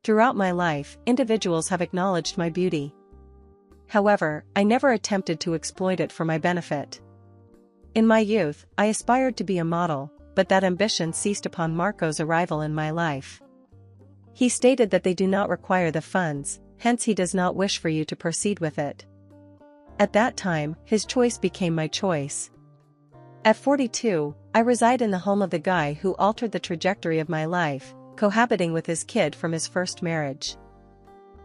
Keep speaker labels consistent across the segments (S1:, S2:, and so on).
S1: Throughout my life, individuals have acknowledged my beauty. However, I never attempted to exploit it for my benefit. In my youth, I aspired to be a model, but that ambition ceased upon Marco's arrival in my life. He stated that they do not require the funds, hence he does not wish for you to proceed with it. At that time, his choice became my choice. At 42, I reside in the home of the guy who altered the trajectory of my life, cohabiting with his kid from his first marriage.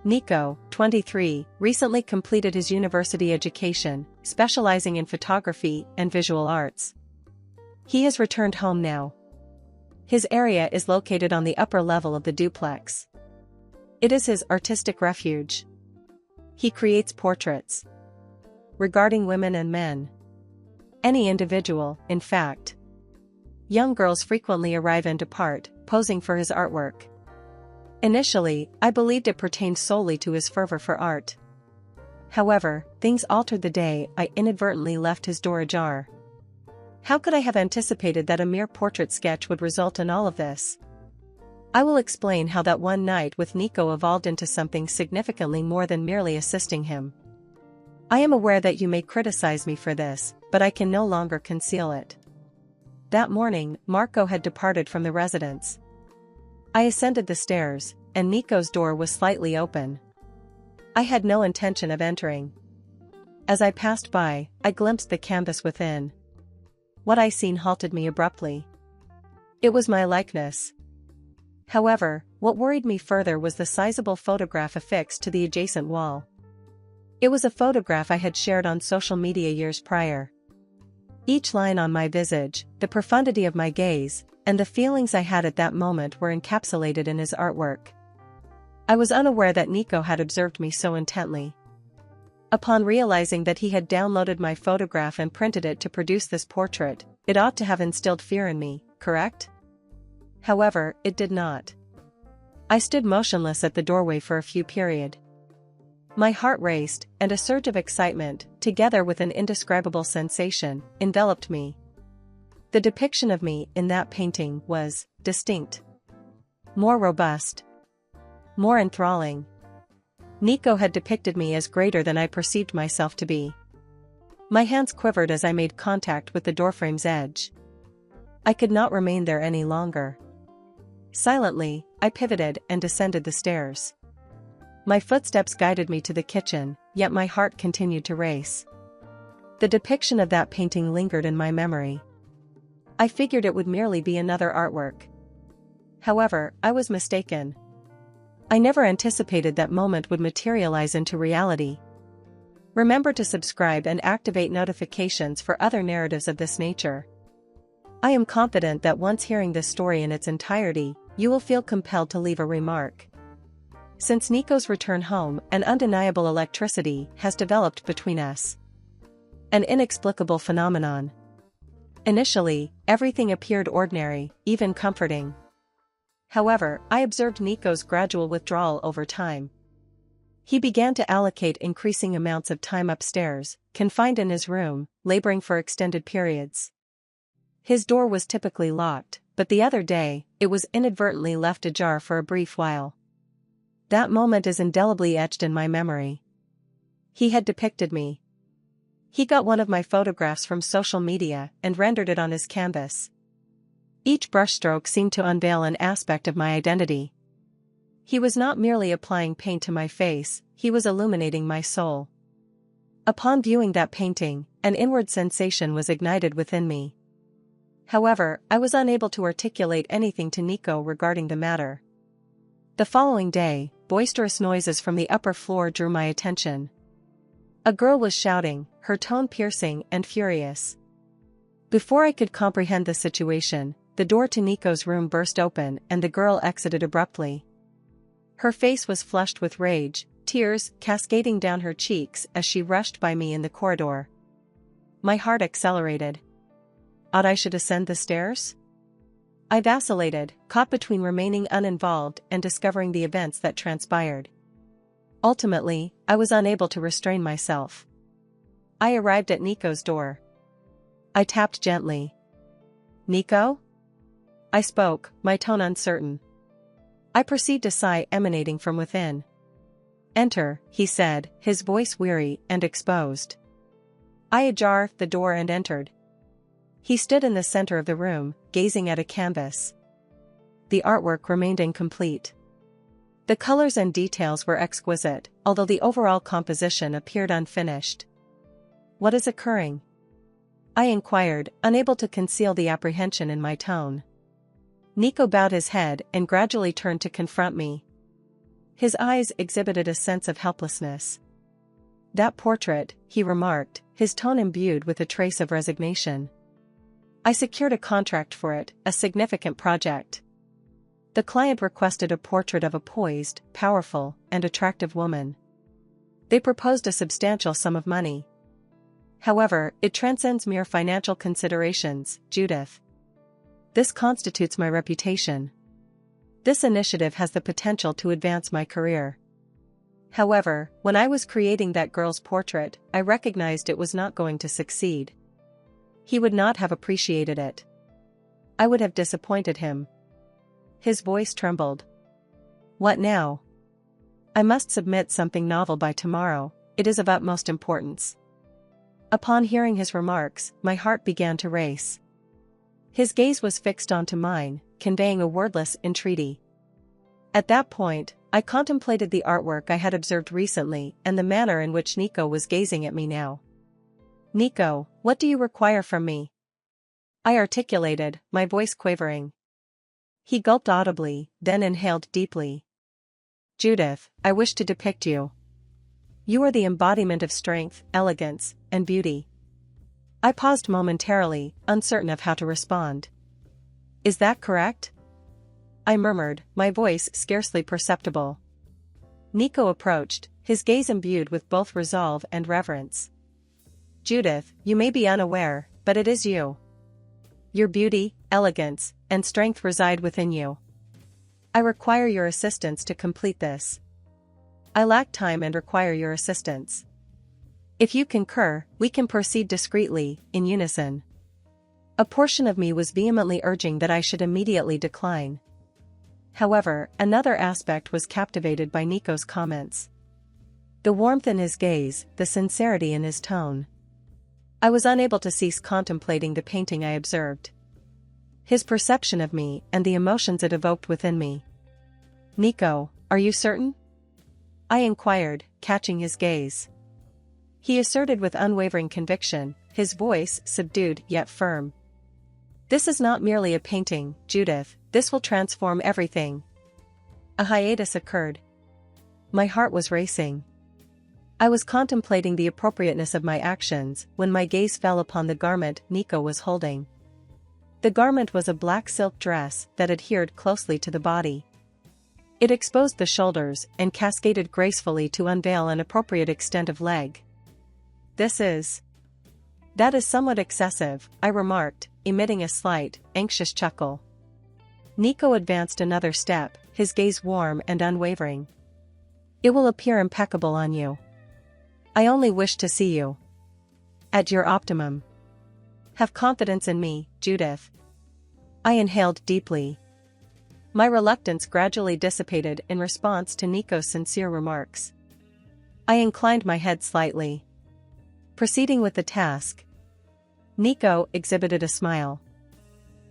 S1: Nico, 23, recently completed his university education, specializing in photography and visual arts. He has returned home now. His area is located on the upper level of the duplex. It is his artistic refuge. He creates portraits regarding women and men. Any individual, in fact. Young girls frequently arrive and depart, posing for his artwork. Initially, I believed it pertained solely to his fervor for art. However, things altered the day I inadvertently left his door ajar. How could I have anticipated that a mere portrait sketch would result in all of this? I will explain how that one night with Nico evolved into something significantly more than merely assisting him. I am aware that you may criticize me for this, but I can no longer conceal it. That morning, Marco had departed from the residence. I ascended the stairs, and Nico's door was slightly open. I had no intention of entering. As I passed by, I glimpsed the canvas within. What I seen halted me abruptly. It was my likeness. However, what worried me further was the sizable photograph affixed to the adjacent wall. It was a photograph I had shared on social media years prior. Each line on my visage, the profundity of my gaze, and the feelings I had at that moment were encapsulated in his artwork. I was unaware that Nico had observed me so intently. Upon realizing that he had downloaded my photograph and printed it to produce this portrait, it ought to have instilled fear in me, correct? However, it did not. I stood motionless at the doorway for a few periods. My heart raced, and a surge of excitement, together with an indescribable sensation, enveloped me. The depiction of me in that painting was distinct, more robust, more enthralling. Nico had depicted me as greater than I perceived myself to be. My hands quivered as I made contact with the doorframe's edge. I could not remain there any longer. Silently, I pivoted and descended the stairs. My footsteps guided me to the kitchen, yet my heart continued to race. The depiction of that painting lingered in my memory. I figured it would merely be another artwork. However, I was mistaken. I never anticipated that moment would materialize into reality. Remember to subscribe and activate notifications for other narratives of this nature. I am confident that once hearing this story in its entirety, you will feel compelled to leave a remark. Since Nico's return home, an undeniable electricity has developed between us. An inexplicable phenomenon. Initially, everything appeared ordinary, even comforting. However, I observed Nico's gradual withdrawal over time. He began to allocate increasing amounts of time upstairs, confined in his room, laboring for extended periods. His door was typically locked, but the other day, it was inadvertently left ajar for a brief while. That moment is indelibly etched in my memory. He had depicted me. He got one of my photographs from social media and rendered it on his canvas. Each brushstroke seemed to unveil an aspect of my identity. He was not merely applying paint to my face, he was illuminating my soul. Upon viewing that painting, an inward sensation was ignited within me. However, I was unable to articulate anything to Nico regarding the matter. The following day, boisterous noises from the upper floor drew my attention. A girl was shouting, her tone piercing and furious. Before I could comprehend the situation, the door to Nico's room burst open and the girl exited abruptly. Her face was flushed with rage, tears cascading down her cheeks as she rushed by me in the corridor. My heart accelerated. Ought I should ascend the stairs? I vacillated, caught between remaining uninvolved and discovering the events that transpired. Ultimately, I was unable to restrain myself. I arrived at Nico's door. I tapped gently. "Nico?" I spoke, my tone uncertain. I perceived a sigh emanating from within. "Enter," he said, his voice weary and exposed. I ajar the door and entered. He stood in the center of the room, gazing at a canvas. The artwork remained incomplete. The colors and details were exquisite, although the overall composition appeared unfinished. "What is occurring?" I inquired, unable to conceal the apprehension in my tone. Nico bowed his head and gradually turned to confront me. His eyes exhibited a sense of helplessness. "That portrait," he remarked, his tone imbued with a trace of resignation. "I secured a contract for it, a significant project. The client requested a portrait of a poised, powerful, and attractive woman. They proposed a substantial sum of money. However, it transcends mere financial considerations, Judith. This constitutes my reputation. This initiative has the potential to advance my career. However, when I was creating that girl's portrait, I recognized it was not going to succeed. He would not have appreciated it. I would have disappointed him." His voice trembled. "What now?" "I must submit something novel by tomorrow. It is of utmost importance." Upon hearing his remarks, my heart began to race. His gaze was fixed onto mine, conveying a wordless entreaty. At that point, I contemplated the artwork I had observed recently and the manner in which Nico was gazing at me now. "Nico, what do you require from me?" I articulated, my voice quavering. He gulped audibly, then inhaled deeply. "Judith, I wish to depict you. You are the embodiment of strength, elegance, and beauty." I paused momentarily, uncertain of how to respond. "Is that correct?" I murmured, my voice scarcely perceptible. Nico approached, his gaze imbued with both resolve and reverence. "Judith, you may be unaware, but it is you. Your beauty, elegance, and strength reside within you. I require your assistance to complete this. I lack time and require your assistance. If you concur, we can proceed discreetly, in unison." A portion of me was vehemently urging that I should immediately decline. However, another aspect was captivated by Nico's comments. The warmth in his gaze, the sincerity in his tone. I was unable to cease contemplating the painting I observed. His perception of me and the emotions it evoked within me. "Nico, are you certain?" I inquired, catching his gaze. He asserted with unwavering conviction, his voice subdued yet firm. "This is not merely a painting, Judith, this will transform everything." A hiatus occurred. My heart was racing. I was contemplating the appropriateness of my actions when my gaze fell upon the garment Nico was holding. The garment was a black silk dress that adhered closely to the body. It exposed the shoulders and cascaded gracefully to unveil an appropriate extent of leg. That is somewhat excessive," I remarked, emitting a slight, anxious chuckle. Nico advanced another step, his gaze warm and unwavering. "It will appear impeccable on you. I only wish to see you at your optimum. Have confidence in me, Judith." I inhaled deeply. My reluctance gradually dissipated in response to Nico's sincere remarks. I inclined my head slightly. Proceeding with the task. Nico exhibited a smile.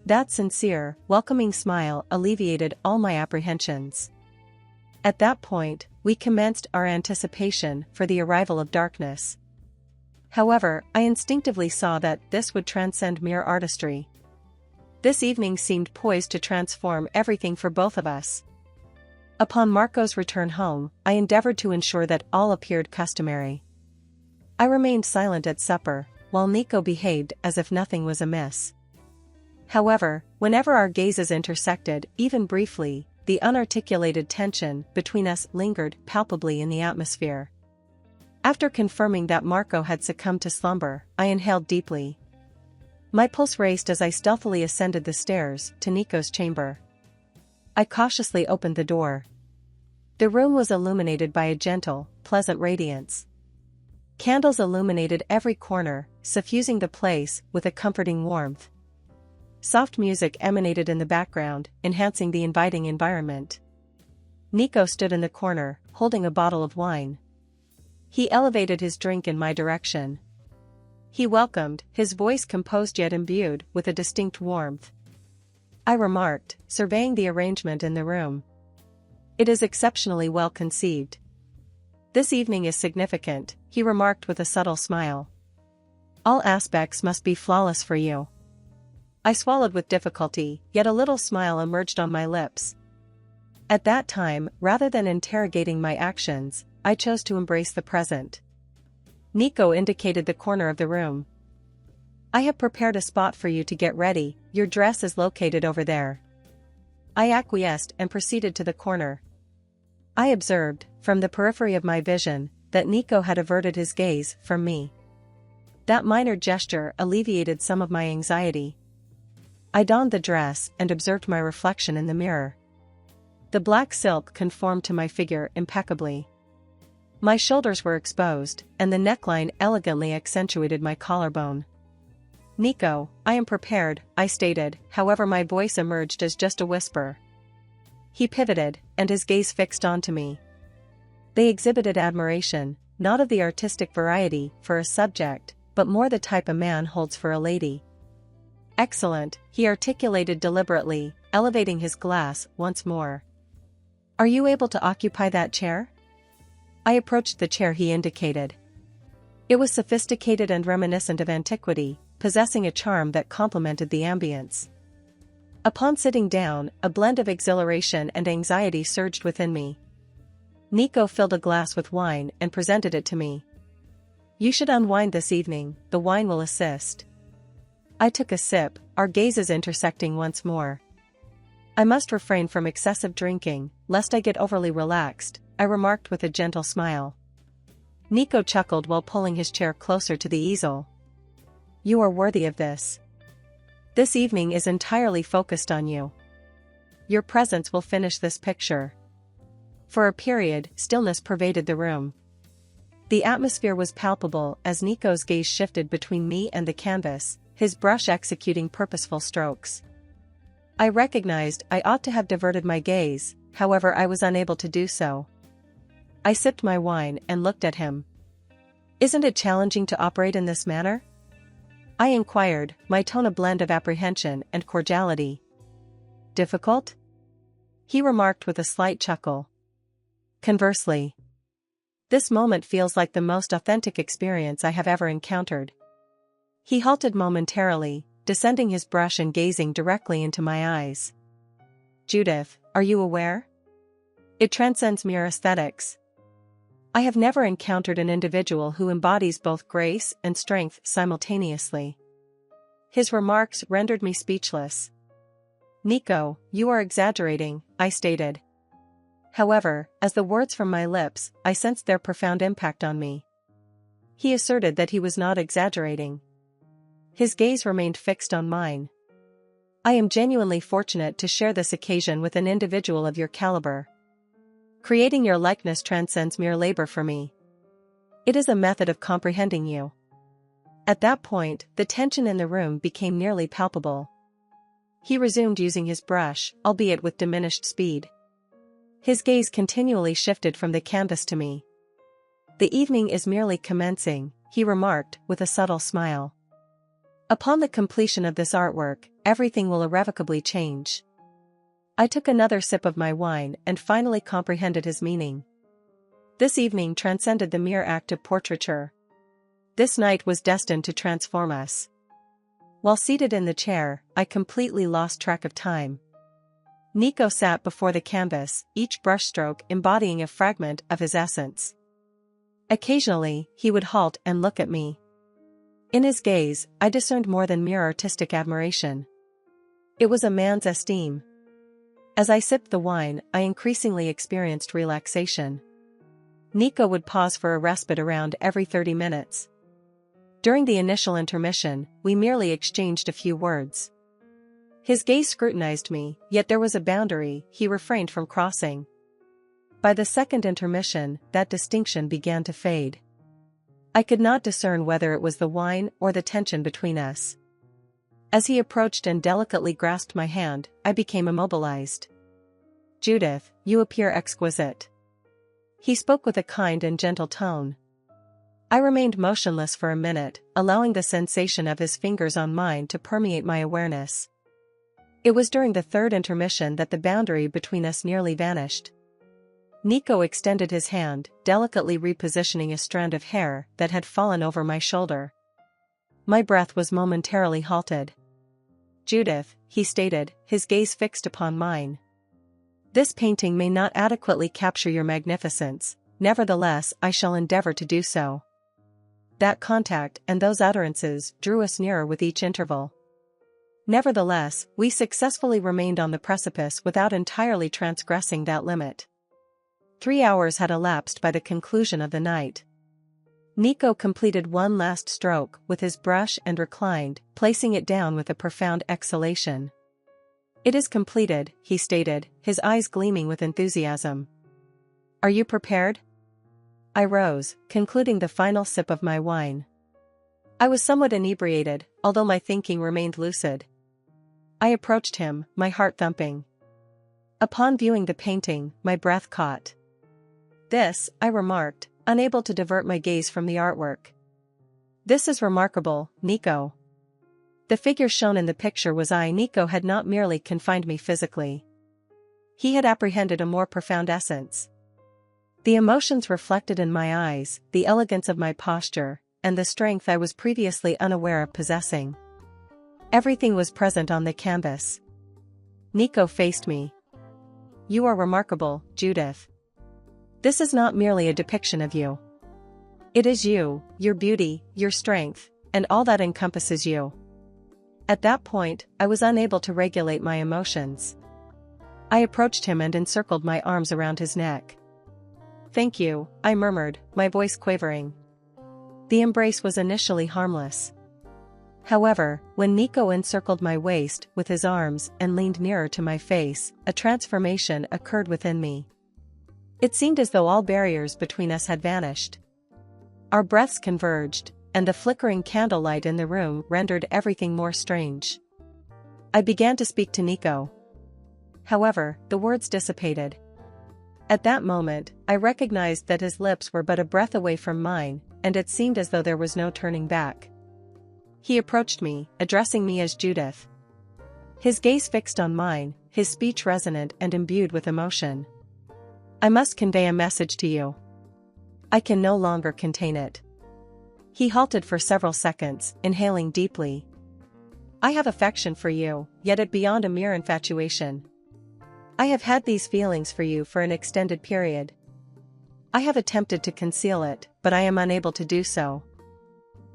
S1: That sincere, welcoming smile alleviated all my apprehensions. At that point, we commenced our anticipation for the arrival of darkness. However, I instinctively saw that this would transcend mere artistry. This evening seemed poised to transform everything for both of us. Upon Marco's return home, I endeavored to ensure that all appeared customary. I remained silent at supper, while Nico behaved as if nothing was amiss. However, whenever our gazes intersected, even briefly, the unarticulated tension between us lingered palpably in the atmosphere. After confirming that Marco had succumbed to slumber, I inhaled deeply. My pulse raced as I stealthily ascended the stairs to Nico's chamber. I cautiously opened the door. The room was illuminated by a gentle, pleasant radiance. Candles illuminated every corner, suffusing the place with a comforting warmth. Soft music emanated in the background, enhancing the inviting environment. Nico stood in the corner, holding a bottle of wine. He elevated his drink in my direction. He welcomed, his voice composed yet imbued with a distinct warmth. I remarked, surveying the arrangement in the room. It is exceptionally well conceived. This evening is significant, he remarked with a subtle smile. All aspects must be flawless for you. I swallowed with difficulty, yet a little smile emerged on my lips. At that time, rather than interrogating my actions, I chose to embrace the present. Nico indicated the corner of the room. I have prepared a spot for you to get ready, your dress is located over there. I acquiesced and proceeded to the corner. I observed, from the periphery of my vision, that Nico had averted his gaze from me. That minor gesture alleviated some of my anxiety. I donned the dress and observed my reflection in the mirror. The black silk conformed to my figure impeccably. My shoulders were exposed, and the neckline elegantly accentuated my collarbone. Nico, I am prepared, I stated, however my voice emerged as just a whisper. He pivoted, and his gaze fixed onto me. They exhibited admiration, not of the artistic variety for a subject, but more the type a man holds for a lady. Excellent, he articulated deliberately, elevating his glass once more. Are you able to occupy that chair? I approached the chair he indicated. It was sophisticated and reminiscent of antiquity, possessing a charm that complemented the ambience. Upon sitting down, a blend of exhilaration and anxiety surged within me. Nico filled a glass with wine and presented it to me. You should unwind this evening, the wine will assist. I took a sip, our gazes intersecting once more. I must refrain from excessive drinking, lest I get overly relaxed, I remarked with a gentle smile. Nico chuckled while pulling his chair closer to the easel. You are worthy of this. This evening is entirely focused on you. Your presence will finish this picture. For a period, stillness pervaded the room. The atmosphere was palpable as Nico's gaze shifted between me and the canvas, his brush executing purposeful strokes. I recognized I ought to have diverted my gaze, however I was unable to do so. I sipped my wine and looked at him. Isn't it challenging to operate in this manner? I inquired, my tone a blend of apprehension and cordiality. Difficult? He remarked with a slight chuckle. Conversely. This moment feels like the most authentic experience I have ever encountered. He halted momentarily, descending his brush and gazing directly into my eyes. Judith, are you aware? It transcends mere aesthetics. I have never encountered an individual who embodies both grace and strength simultaneously. His remarks rendered me speechless. Nico, you are exaggerating, I stated. However, as the words from my lips, I sensed their profound impact on me. He asserted that he was not exaggerating. His gaze remained fixed on mine. I am genuinely fortunate to share this occasion with an individual of your caliber. Creating your likeness transcends mere labor for me. It is a method of comprehending you. At that point, the tension in the room became nearly palpable. He resumed using his brush, albeit with diminished speed. His gaze continually shifted from the canvas to me. The evening is merely commencing, he remarked, with a subtle smile. Upon the completion of this artwork, everything will irrevocably change. I took another sip of my wine and finally comprehended his meaning. This evening transcended the mere act of portraiture. This night was destined to transform us. While seated in the chair, I completely lost track of time. Nico sat before the canvas, each brushstroke embodying a fragment of his essence. Occasionally, he would halt and look at me. In his gaze, I discerned more than mere artistic admiration. It was a man's esteem. As I sipped the wine, I increasingly experienced relaxation. Nico would pause for a respite around every 30 minutes. During the initial intermission, we merely exchanged a few words. His gaze scrutinized me, yet there was a boundary he refrained from crossing. By the second intermission, that distinction began to fade. I could not discern whether it was the wine or the tension between us. As he approached and delicately grasped my hand, I became immobilized. "Judith, you appear exquisite." He spoke with a kind and gentle tone. I remained motionless for a minute, allowing the sensation of his fingers on mine to permeate my awareness. It was during the third intermission that the boundary between us nearly vanished. Nico extended his hand, delicately repositioning a strand of hair that had fallen over my shoulder. My breath was momentarily halted. "Judith," he stated, his gaze fixed upon mine. "This painting may not adequately capture your magnificence, nevertheless I shall endeavor to do so." That contact and those utterances drew us nearer with each interval. Nevertheless, we successfully remained on the precipice without entirely transgressing that limit. 3 hours had elapsed by the conclusion of the night. Nico completed one last stroke with his brush and reclined, placing it down with a profound exhalation. "It is completed," he stated, his eyes gleaming with enthusiasm. "Are you prepared?" I rose, concluding the final sip of my wine. I was somewhat inebriated, although my thinking remained lucid. I approached him, my heart thumping. Upon viewing the painting, my breath caught. "This," I remarked, unable to divert my gaze from the artwork. "This is remarkable, Nico." The figure shown in the picture was I. Nico had not merely confined me physically. He had apprehended a more profound essence. The emotions reflected in my eyes, the elegance of my posture, and the strength I was previously unaware of possessing. Everything was present on the canvas. Nico faced me. "You are remarkable, Judith. This is not merely a depiction of you. It is you, your beauty, your strength, and all that encompasses you." At that point, I was unable to regulate my emotions. I approached him and encircled my arms around his neck. "Thank you," I murmured, my voice quavering. The embrace was initially harmless. However, when Nico encircled my waist with his arms and leaned nearer to my face, a transformation occurred within me. It seemed as though all barriers between us had vanished. Our breaths converged, and the flickering candlelight in the room rendered everything more strange. I began to speak to Nico. However, the words dissipated. At that moment, I recognized that his lips were but a breath away from mine, and it seemed as though there was no turning back. He approached me, addressing me as Judith. His gaze fixed on mine, his speech resonant and imbued with emotion. "I must convey a message to you. I can no longer contain it." He halted for several seconds, inhaling deeply. "I have affection for you, yet it beyond a mere infatuation. I have had these feelings for you for an extended period. I have attempted to conceal it, but I am unable to do so."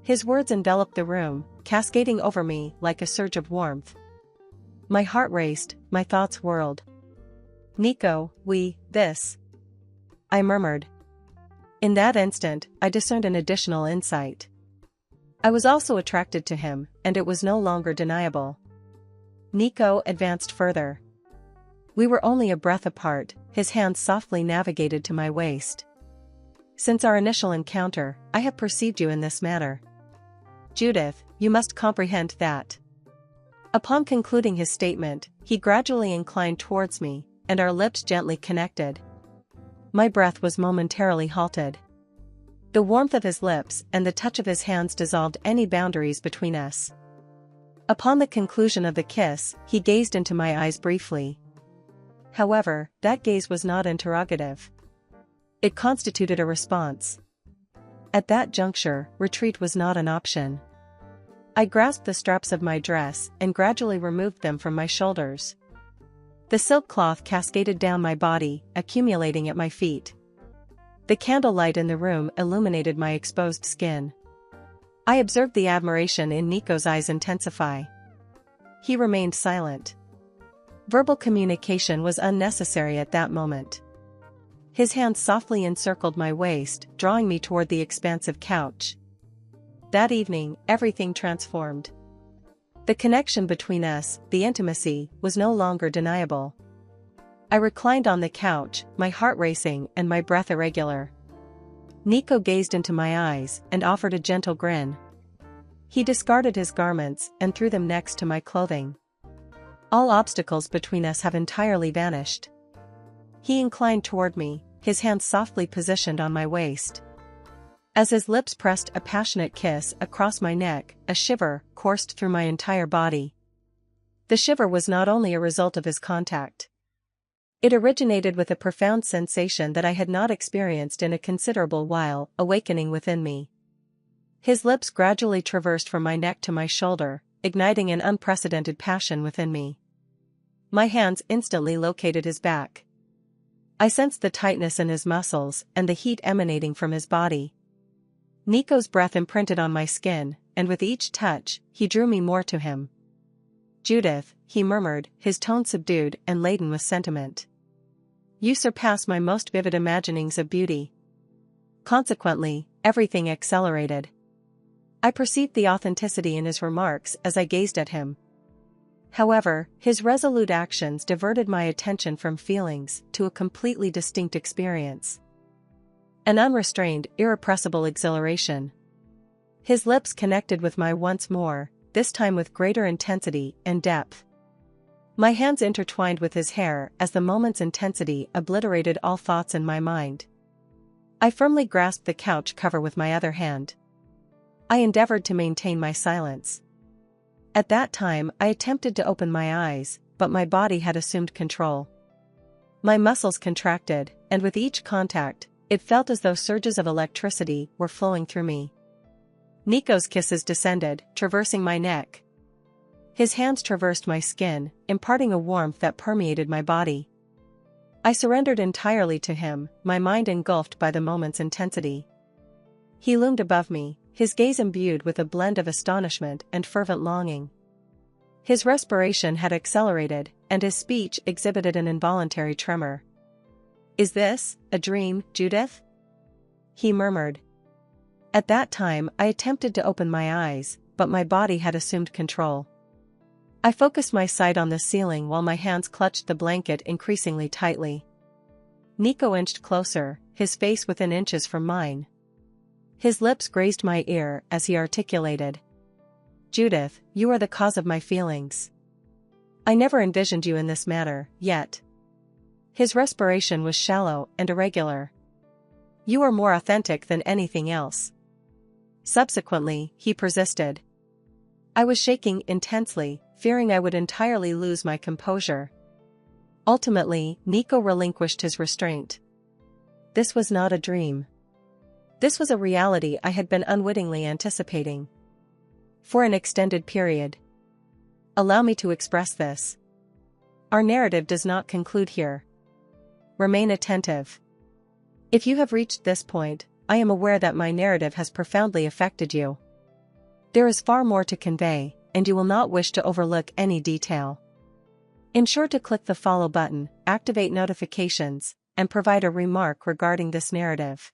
S1: His words enveloped the room, cascading over me like a surge of warmth. My heart raced, my thoughts whirled. "Nico, this," I murmured. In that instant, I discerned an additional insight. I was also attracted to him, and it was no longer deniable. Nico advanced further. We were only a breath apart, his hands softly navigated to my waist. "Since our initial encounter, I have perceived you in this manner. Judith, you must comprehend that." Upon concluding his statement, he gradually inclined towards me, and our lips gently connected. My breath was momentarily halted. The warmth of his lips and the touch of his hands dissolved any boundaries between us. Upon the conclusion of the kiss, he gazed into my eyes briefly. However, that gaze was not interrogative. It constituted a response. At that juncture, retreat was not an option. I grasped the straps of my dress and gradually removed them from my shoulders. The silk cloth cascaded down my body, accumulating at my feet. The candlelight in the room illuminated my exposed skin. I observed the admiration in Nico's eyes intensify. He remained silent. Verbal communication was unnecessary at that moment. His hands softly encircled my waist, drawing me toward the expansive couch. That evening, everything transformed. The connection between us, the intimacy, was no longer deniable. I reclined on the couch, my heart racing and my breath irregular. Nico gazed into my eyes and offered a gentle grin. He discarded his garments and threw them next to my clothing. All obstacles between us have entirely vanished. He inclined toward me, his hand softly positioned on my waist. As his lips pressed a passionate kiss across my neck, a shiver coursed through my entire body. The shiver was not only a result of his contact. It originated with a profound sensation that I had not experienced in a considerable while, awakening within me. His lips gradually traversed from my neck to my shoulder, igniting an unprecedented passion within me. My hands instantly located his back. I sensed the tightness in his muscles and the heat emanating from his body. Nico's breath imprinted on my skin, and with each touch, he drew me more to him. "Judith," he murmured, his tone subdued and laden with sentiment. "You surpass my most vivid imaginings of beauty." Consequently, everything accelerated. I perceived the authenticity in his remarks as I gazed at him. However, his resolute actions diverted my attention from feelings to a completely distinct experience. An unrestrained, irrepressible exhilaration. His lips connected with mine once more, this time with greater intensity and depth. My hands intertwined with his hair as the moment's intensity obliterated all thoughts in my mind. I firmly grasped the couch cover with my other hand. I endeavored to maintain my silence. At that time I attempted to open my eyes, but my body had assumed control. My muscles contracted, and with each contact, it felt as though surges of electricity were flowing through me. Nico's kisses descended, traversing my neck. His hands traversed my skin, imparting a warmth that permeated my body. I surrendered entirely to him, my mind engulfed by the moment's intensity. He loomed above me, his gaze imbued with a blend of astonishment and fervent longing. His respiration had accelerated, and his speech exhibited an involuntary tremor. "Is this a dream, Judith?" he murmured. At that time I attempted to open my eyes, but my body had assumed control. I focused my sight on the ceiling while my hands clutched the blanket increasingly tightly. Nico inched closer, his face within inches from mine. His lips grazed my ear as he articulated, "Judith, you are the cause of my feelings. I never envisioned you in this manner, yet." His respiration was shallow and irregular. "You are more authentic than anything else." Subsequently, he persisted. I was shaking intensely, fearing I would entirely lose my composure. Ultimately, Nico relinquished his restraint. This was not a dream. This was a reality I had been unwittingly anticipating. For an extended period. Allow me to express this. Our narrative does not conclude here. Remain attentive. If you have reached this point, I am aware that my narrative has profoundly affected you. There is far more to convey, and you will not wish to overlook any detail. Ensure to click the follow button, activate notifications, and provide a remark regarding this narrative.